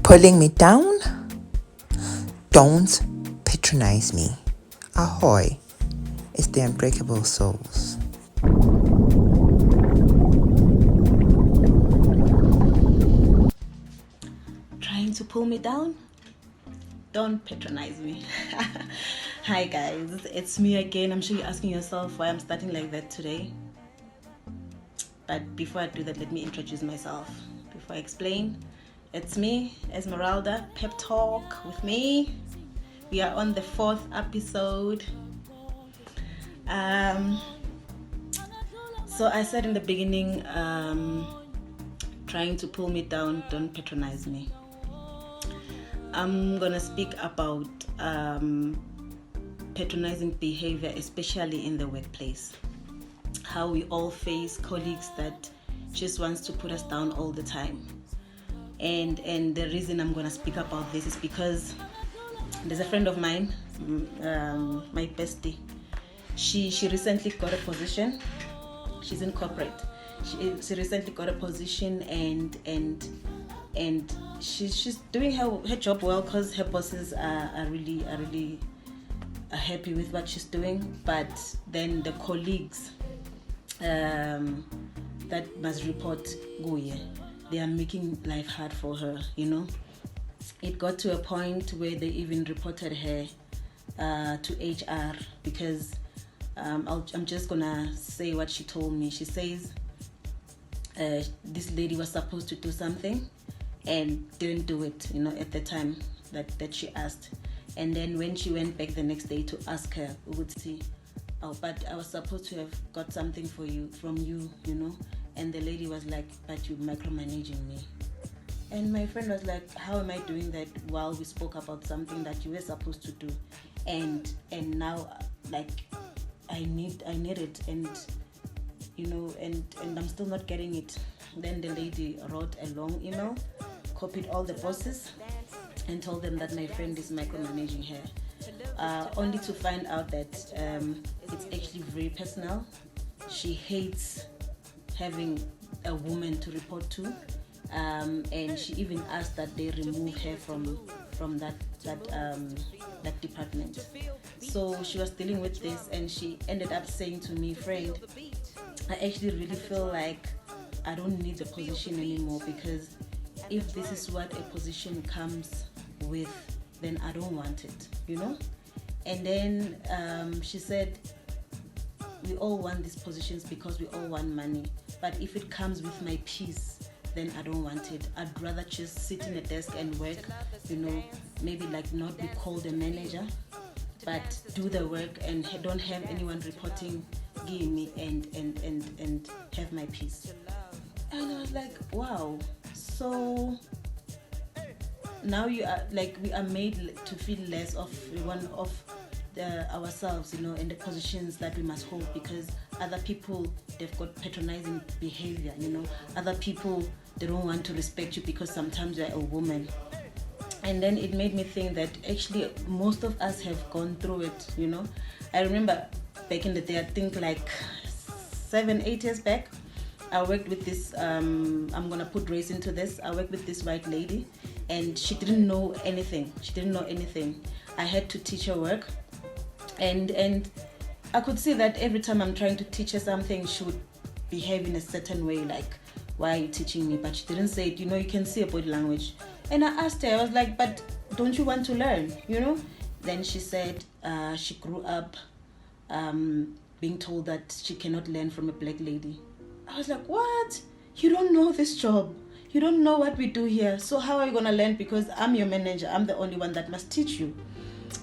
Pulling me down? Don't patronize me. Ahoy! It's the Unbreakable souls. Trying to pull me down? Don't patronize me. Hi guys, it's me again. I'm sure you're asking yourself why I'm starting like that today. But before I do that, let me introduce myself. Before I explain, it's me, Esmeraldaa, Pep Talk with me. We are on the 4th episode. So I said in the beginning, trying to pull me down, don't patronize me. I'm gonna speak about patronizing behavior, especially in the workplace. How we all face colleagues that just wants to put us down all the time. And the reason I'm gonna speak about this is because there's a friend of mine, my bestie. She recently got a position. She's in corporate. She recently got a position and she's doing her job well because her bosses are really happy with what she's doing. But then the colleagues that must report Guye, they are making life hard for her, you know. It got to a point where they even reported her to HR because I'm just gonna say what she told me. She says this lady was supposed to do something and didn't do it, you know, at the time that she asked. And then when she went back the next day to ask her, we would see, oh, but I was supposed to have got something from you, you know. And the lady was like, but you're micromanaging me. And my friend was like, how am I doing that while we spoke about something that you were supposed to do? And now, like, I need it, and you know, and I'm still not getting it. Then the lady wrote a long email, copied all the bosses, and told them that my friend is micromanaging her, only to find out that it's actually very personal. She hates having a woman to report to, and she even asked that they remove her from that department. So she was dealing with this, and she ended up saying to me, friend, I actually really feel like I don't need the position anymore, because if this is what a position comes with, then I don't want it, you know. And then she said, we all want these positions because we all want money, but if it comes with my peace, then I don't want it. I'd rather just sit in a desk and work, you know, maybe like not be called a manager, but do the work and don't have anyone reporting, give me and have my peace. And I was like, wow. So now you are like, we are made to feel less of one of ourselves, you know, in the positions that we must hold, because other people, they've got patronizing behavior, you know. Other people, they don't want to respect you because sometimes you're a woman. And then it made me think that actually most of us have gone through it, you know. I remember back in the day, I think like 7-8 years back, I worked with this, I'm gonna put race into this. I worked with this white lady, and she didn't know anything. I had to teach her work, and I could see that every time I'm trying to teach her something, she would behave in a certain way, like, why are you teaching me? But she didn't say it, you know. You can see her body language. And I asked her, I was like, but don't you want to learn, you know? Then she said she grew up being told that she cannot learn from a black lady. I was like, what? You don't know this job. You don't know what we do here. So how are you going to learn? Because I'm your manager. I'm the only one that must teach you.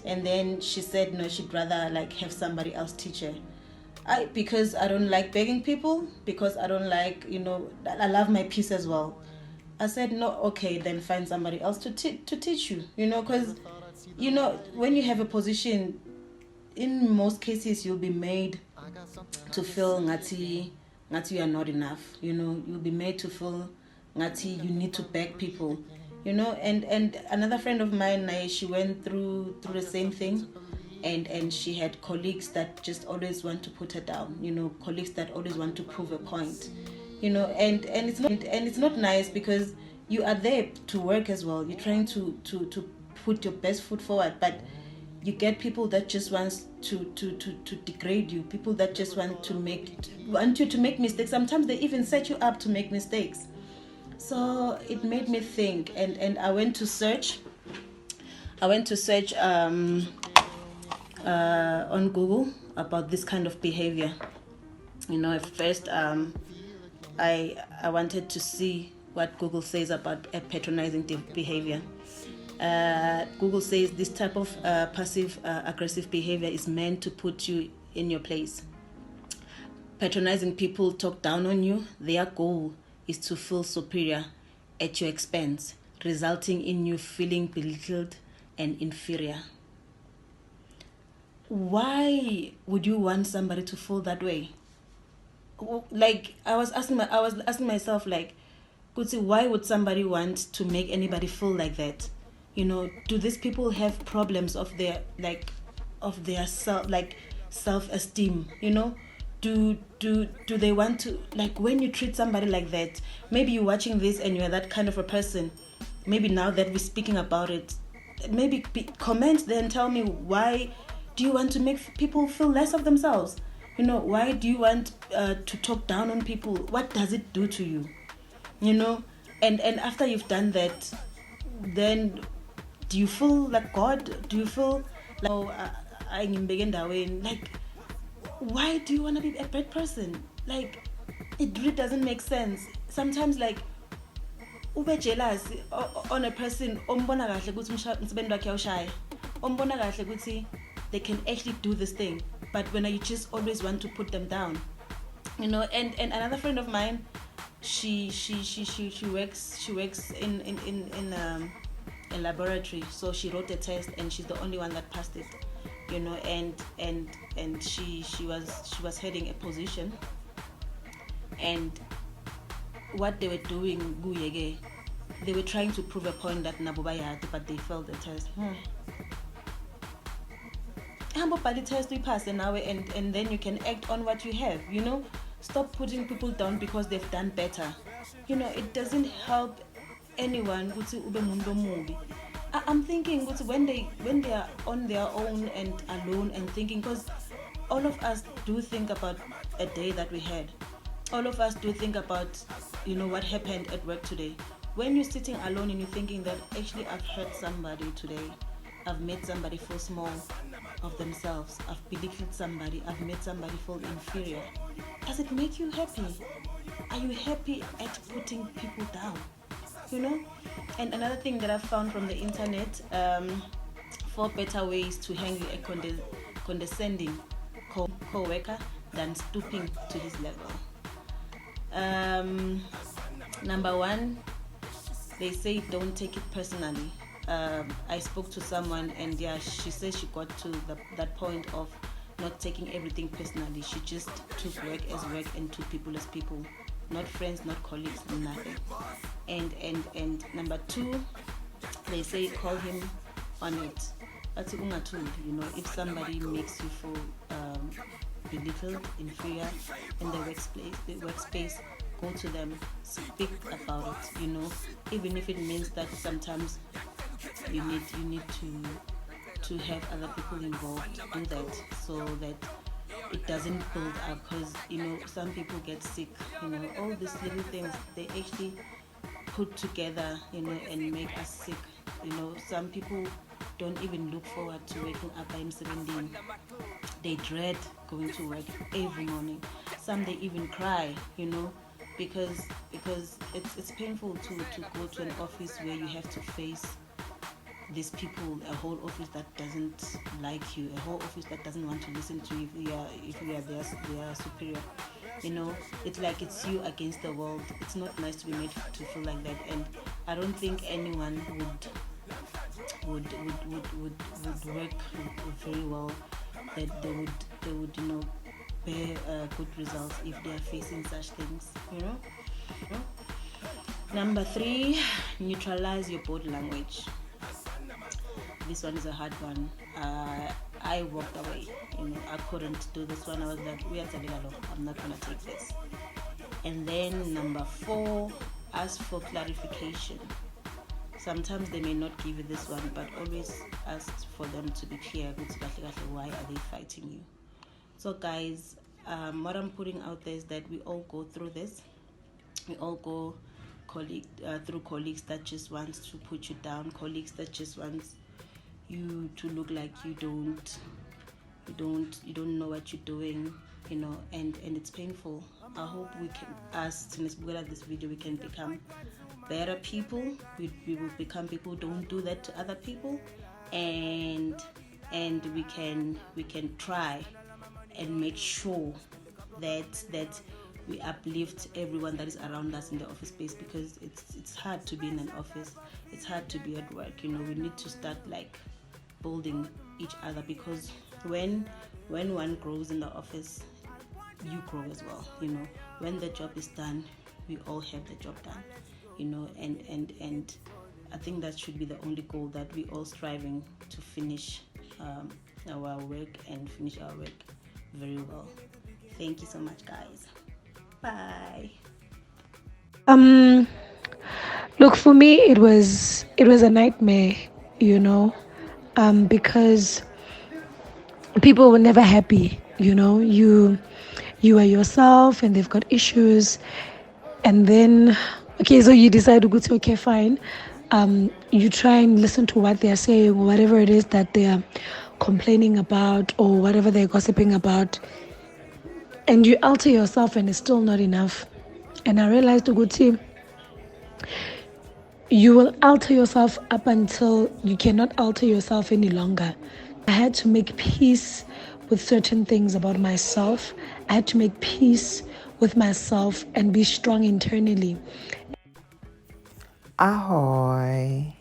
And then she said, no, she'd rather like have somebody else teach her. Because I don't like begging people, because I don't like, you know, I love my peace as well. I said, no, okay, then find somebody else to teach you, you know, because, you know, when you have a position, in most cases, you'll be made to feel ngati you are not enough, you know. You'll be made to feel ngati you need to beg people, you know. And another friend of mine, she went through the same thing, and she had colleagues that just always want to put her down, you know, colleagues that always want to prove a point, you know. And it's not nice, because you are there to work as well. You're trying to put your best foot forward, but you get people that just wants to degrade you, people that just want you to make mistakes. Sometimes they even set you up to make mistakes. So it made me think, and I went to search on Google about this kind of behavior. At first, I wanted to see what Google says about a patronizing behavior. Google says this type of passive aggressive behavior is meant to put you in your place. Patronizing people talk down on you. Their goal is to feel superior at your expense, resulting in you feeling belittled and inferior. Why would you want somebody to feel that way? Like I was asking myself, like, why would somebody want to make anybody feel like that? Do these people have problems of their self-esteem? Do they want to, like, when you treat somebody like that? Maybe you're watching this and you're that kind of a person. Maybe now that we're speaking about it, maybe comment there and tell me, why do you want to make people feel less of themselves? Why do you want to talk down on people? What does it do to you? And after you've done that, then do you feel like God? Do you feel like, like, why do you want to be a bad person? Like, it really doesn't make sense. Sometimes, like, ube jealous on a person, ombona kahle ukuthi umsebenzi wakhe awushaya, ombona kahle ukuthi they can actually do this thing, but when you just always want to put them down. And another friend of mine, she works in a laboratory, so she wrote a test and she's the only one that passed it. And she was heading a position, and what they were doing, they were trying to prove a point that nabubayati, but they failed the test. The test we pass and then you can act on what you have. Stop putting people down because they've done better. It doesn't help anyone. I'm thinking when they are on their own and alone and thinking, because all of us do think about a day that we had. All of us do think about what happened at work today. When you're sitting alone and you're thinking that actually I've hurt somebody today, I've made somebody feel small of themselves, I've belittled somebody, I've made somebody feel inferior, does it make you happy? Are you happy at putting people down? And another thing that I found from the internet, 4 better ways to handle a condescending co-worker than stooping to his level. Number 1, they say don't take it personally. I spoke to someone and she said she got to that point of not taking everything personally. She just took work as work and took people as people, not friends, not colleagues, nothing. And number 2, they say call him on it. But if somebody makes you feel belittled, inferior in the workspace, go to them, speak about it. Even if it means that sometimes you need to have other people involved, do that so that it doesn't build up, because some people get sick. All these little things, they actually put together and make us sick. Some people don't even look forward to waking up by 17. They dread going to work every morning. Some, they even cry, because it's painful to go to an office where you have to face these people, a whole office that doesn't like you, a whole office that doesn't want to listen to you if you are their superior. It's like it's you against the world. It's not nice to be made to feel like that, and I don't think anyone would work very well, that they would bear good results if they are facing such things. Number 3, neutralize your body language. This one is a hard one. I walked away. I couldn't do this one. I was like, I'm not gonna take this. And then number 4, ask for clarification. Sometimes they may not give you this one, but always ask for them to be clear. Why are they fighting you? So guys, what I'm putting out there is that we all go through this. We all go through colleagues that just wants to put you down, colleagues that just wants you to look like you don't know what you're doing, and it's painful. I hope we can, as soon as we get at this video, we can become better people. We will become people who don't do that to other people, and we can try and make sure that we uplift everyone that is around us in the office space, because it's hard to be in an office, it's hard to be at work. We need to start like building each other, because when one grows in the office, you grow as well. When the job is done, we all have the job done. And I think that should be the only goal, that we all striving to finish our work and finish our work very well. Thank you so much, guys. Bye. Look, for me, it was a nightmare, because people were never happy. You are yourself, and they've got issues, and then so you decide to go to, okay, fine. You try and listen to what they're saying, whatever it is that they're complaining about or whatever they're gossiping about, and you alter yourself, and it's still not enough. And I realized, Uguti, you will alter yourself up until you cannot alter yourself any longer. I had to make peace with certain things about myself. I had to make peace with myself and be strong internally. AHOY!